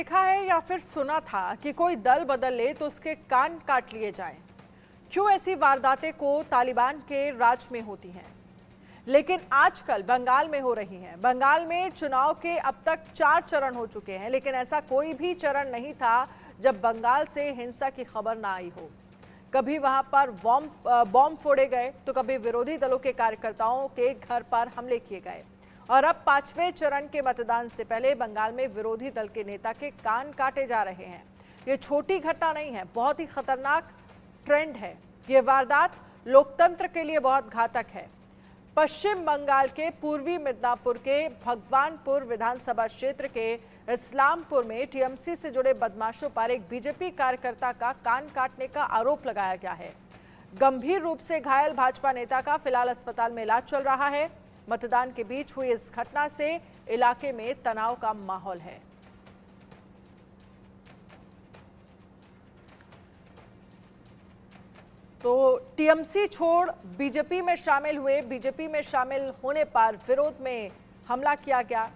देखा है या फिर सुना था कि कोई दल बदल ले तो उसके कान काट लिए जाएं। क्यों ऐसी वारदातें को तालिबान के राज में होती हैं, लेकिन आजकल बंगाल में हो रही हैं। बंगाल में चुनाव के अब तक 4 चरण हो चुके हैं, लेकिन ऐसा कोई भी चरण नहीं था जब बंगाल से हिंसा की खबर ना आई हो। कभी वहां पर बॉम्ब फोड़े गए तो कभी विरोधी दलों के कार्यकर्ताओं के घर पर हमले किए गए। और अब 5वें चरण के मतदान से पहले बंगाल में विरोधी दल के नेता के कान काटे जा रहे हैं। ये छोटी घटना नहीं है, बहुत ही खतरनाक ट्रेंड है। ये वारदात लोकतंत्र के लिए बहुत घातक है। पश्चिम बंगाल के पूर्वी मिदनापुर के भगवानपुर विधानसभा क्षेत्र के इस्लामपुर में टीएमसी से जुड़े बदमाशों पर एक बीजेपी कार्यकर्ता का कान काटने का आरोप लगाया गया है। गंभीर रूप से घायल भाजपा नेता का फिलहाल अस्पताल में इलाज चल रहा है। मतदान के बीच हुई इस घटना से इलाके में तनाव का माहौल है। तो टीएमसी छोड़ बीजेपी में शामिल हुए, बीजेपी में शामिल होने पर विरोध में हमला किया गया।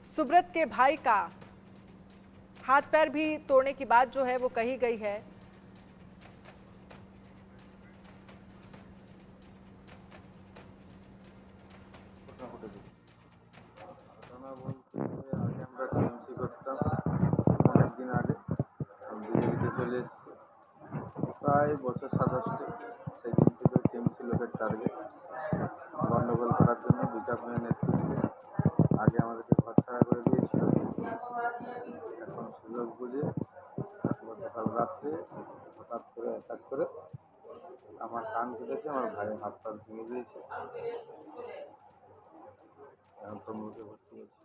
सुब्रत के भाई का हाथ पैर भी तोड़ने की बात जो है वो कही गई है। প্রায় বছর 27 সেদিন থেকে টিএমসি লোকের টার্গেট গণ্ডগোল করার জন্য বিকাশ ভাইয়ের নেতৃত্বে আগে আমাদেরকে ঘরছাড়া করে দিয়েছিল। এখন সুযোগ বুঝে গতকাল রাত্রে হঠাৎ করে অ্যাটাক করে আমার কান কেটেছে, আমার ভাইয়ের হাত পা ভেঙে দিয়েছে। এখন তমলুকে ভর্তি হয়েছে।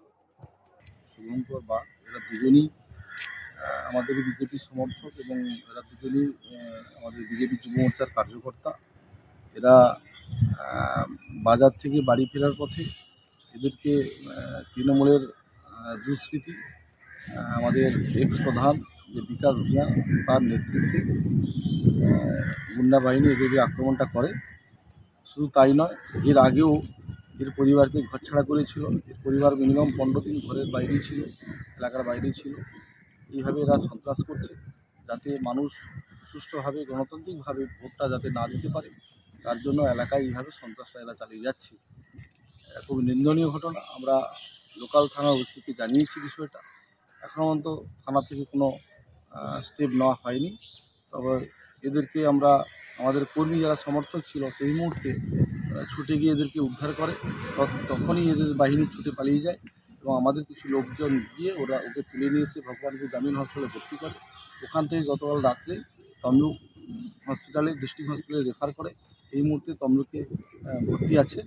শুভঙ্কর বাগ এরা দুজনই আমাদের বিজেপি সমর্থক এবং এরা দুজনই আমাদের বিজেপি যুব মোর্চার কার্যকর্তা। এরা বাজার থেকে বাড়ি ফেরার পথে এদেরকে তৃণমূলের দুষ্কৃতী আমাদের এক্স প্রধান যে বিকাশ ভূঁইয়া তার নেতৃত্বে গুন্ডা বাহিনী এদেরকে আক্রমণটা করে। শুধু তাই নয়, এর আগেও এর পরিবারকে ঘরছাড়া করেছিল। এর পরিবার মিনিমাম 15 দিন ঘরের বাইরেই ছিল, এলাকার বাইরেই ছিল। এইভাবে এরা সন্ত্রাস করছে যাতে মানুষ সুষ্ঠুভাবে গণতান্ত্রিকভাবে ভোটটা যাতে না দিতে পারে, তার জন্য এলাকায় এইভাবে সন্ত্রাসটা এরা চালিয়ে যাচ্ছে। খুব নিন্দনীয় ঘটনা। আমরা লোকাল থানার ওসিকে জানিয়েছি বিষয়টা। এখনও পর্যন্ত থানা থেকে কোনো স্টেপ নেওয়া হয়নি। তবে এদেরকে আমরা আমাদের কর্মী যারা সমর্থক ছিল সেই মুহূর্তে ছুটে গিয়ে এদেরকে উদ্ধার করে। তখনই এদের বাহিনী ছুটে পালিয়ে যায় এবং আমাদের কিছু লোকজন গিয়ে ওকে তুলে নিয়ে এসে ভগবানপুর গ্রামীণ হাসপাতালে ভর্তি করে। ওখান থেকে গতকাল রাত্রে তমলুক হসপিটালে, ডিস্ট্রিক্ট হসপিটালে রেফার করে। এই মুহূর্তে তমলুকে ভর্তি আছে।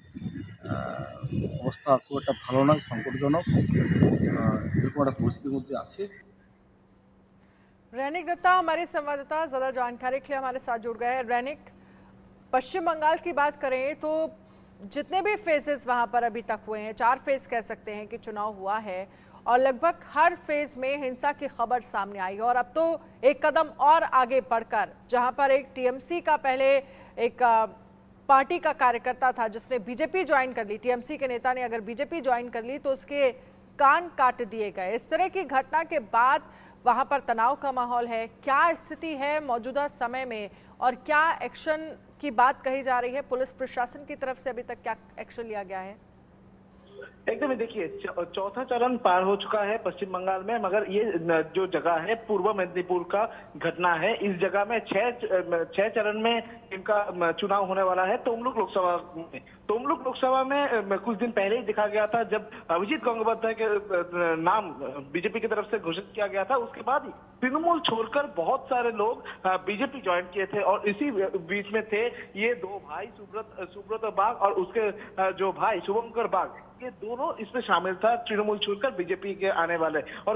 অবস্থা খুব একটা ভালো নয়, সংকটজনক, এরকম একটা পরিস্থিতির মধ্যে আছে। रैनिक दत्ता हमारे संवाददाता ज्यादा जानकारी के लिए हमारे साथ जुड़ गए हैं। रैनिक, पश्चिम बंगाल की बात करें तो जितने भी फेजेस वहां पर अभी तक हुए हैं, 4 फेज कह सकते हैं कि चुनाव हुआ है, और लगभग हर फेज में हिंसा की खबर सामने आई। और अब तो एक कदम और आगे बढ़कर जहां पर एक टीएमसी का पहले एक पार्टी का कार्यकर्ता था जिसने बीजेपी ज्वाइन कर ली, टीएमसी के नेता ने अगर बीजेपी ज्वाइन कर ली तो उसके कान काट दिए गए। इस तरह की घटना के बाद वहां पर तनाव का माहौल है। क्या स्थिति है मौजूदा समय में और क्या एक्शन की बात कही जा रही है? पुलिस प्रशासन की तरफ से अभी तक क्या एक्शन लिया गया है? एकदम देखिए, चौथा चरण पार हो चुका है पश्चिम बंगाल में, मगर ये जो जगह है पूर्व मेदिनीपुर का घटना है। इस जगह में छह चरण में इनका चुनाव होने वाला है। तमलुक लोकसभा में कुछ दिन पहले ही देखा गया था जब अभिजीत गंगोपाध्याय के नाम बीजेपी की तरफ से घोषित किया गया था। उसके बाद तृणमूल छोड़कर बहुत सारे लोग बीजेपी ज्वाइन किए थे और इसी बीच में थे ये दो भाई सुब्रत बाग और उसके जो भाई शुभंकर बाग, ये दोनों इसमें शामिल था तृणमूल छोड़कर बीजेपी के आने वाले। और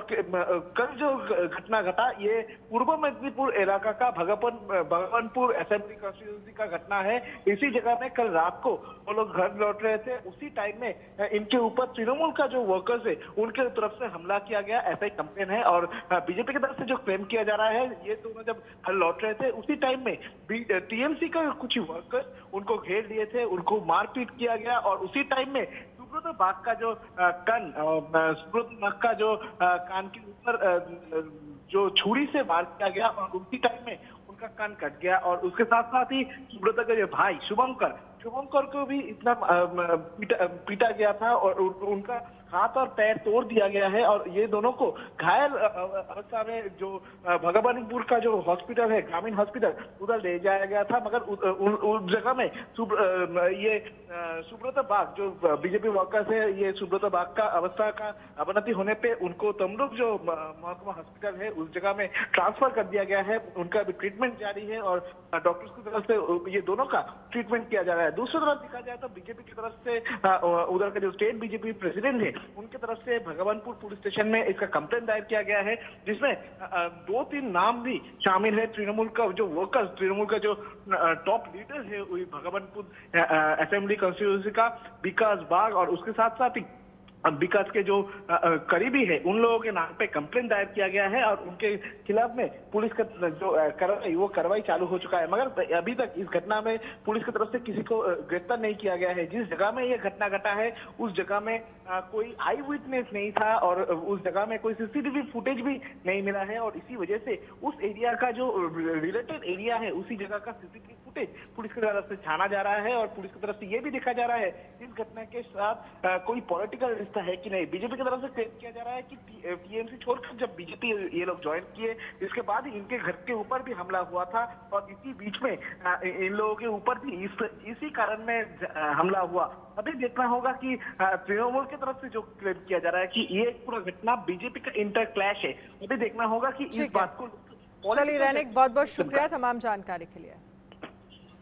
कल जो घटना घटा ये पूर्व मेदिनीपुर इलाका का भगवानपुर असेंबली कॉन्स्टिट्यूंसी का घटना है। इसी जगह में कल रात को वो लोग घर लौट रहे थे, उसी टाइम में इनके ऊपर तृणमूल का जो वर्कर्स है उनके तरफ से हमला किया गया, ऐसा ही कंप्लेन है। और बीजेपी की तरफ से जो क्लेम किया जा रहा है, ये दोनों जब घर लौट रहे थे उसी टाइम में टीएमसी का कुछ वर्कर्स उनको घेर लिए थे, उनको मारपीट किया गया और उसी टाइम में सुब्रत बाग का जो सुब्रत बाग का जो कान के ऊपर जो छुरी से वार किया गया और उसी टाइम में उनका कान कट गया। और उसके साथ साथ ही सुब्रत का जो भाई शुभंकर को भी इतना पीटा गया था और उनका हाथ और पैर तोड़ दिया गया है। और ये दोनों को घायल अवस्था में जो भगवानपुर का जो हॉस्पिटल है, ग्रामीण हॉस्पिटल, उधर ले जाया गया था। मगर उस जगह में सुब्रत बाग जो बीजेपी वर्कर्स है, ये सुब्रत बाग का अवस्था का अवनति होने पे उनको तमलुक जो महकुमा हॉस्पिटल है उस जगह में ट्रांसफर कर दिया गया है। उनका भी ट्रीटमेंट जारी है और डॉक्टर्स की तरफ से ये दोनों का ट्रीटमेंट किया जा रहा है। दूसरी तरफ देखा जाए तो बीजेपी की तरफ से उधर का जो स्टेट बीजेपी प्रेसिडेंट है उनके तरफ से भगवानपुर पुलिस स्टेशन में इसका कंप्लेंट दायर किया गया है, जिसमें 2-3 नाम भी शामिल है। तृणमूल का जो वर्कर्स, तृणमूल का जो टॉप लीडर है भगवानपुर असेंबली कॉन्स्टिट्यूंसी का विकास बाग और उसके साथ साथ ही विकास के जो करीबी है उन लोगों के नाम पे कंप्लेंट दायर किया गया है और उनके खिलाफ में पुलिस का जो कार्रवाई चालू हो चुका है। मगर अभी तक इस घटना में पुलिस की तरफ से किसी को गिरफ्तार नहीं किया गया है। जिस जगह में यह घटना घटा है उस जगह में कोई आई विटनेस नहीं था और उस जगह में कोई सीसीटीवी फुटेज भी नहीं मिला है और इसी वजह से उस एरिया का जो रिलेटेड एरिया है उसी जगह का सीसीटीवी फुटेज पुलिस की तरफ से छाना जा रहा है। और पुलिस की तरफ से यह भी देखा जा रहा है इस घटना के साथ कोई पॉलिटिकल रिश्ता है कि नहीं। बीजेपी की तरफ से क्लेम किया जा रहा है कि टीएमसी छोड़कर जब बीजेपी ये लोग ज्वाइन किए इसके बाद ही इनके घर के ऊपर भी हमला हुआ था और इसी बीच में इन लोगों के ऊपर भी इसी कारण में हमला हुआ। अभी देखना होगा कि तृणमूल की तरफ से जो क्लेम किया जा रहा है कि ये पूरा घटना बीजेपी का इंटर क्लैश है। अभी देखना होगा कि इस बात को। चलिए रैनिक, बहुत बहुत शुक्रिया तमाम जानकारी के लिए।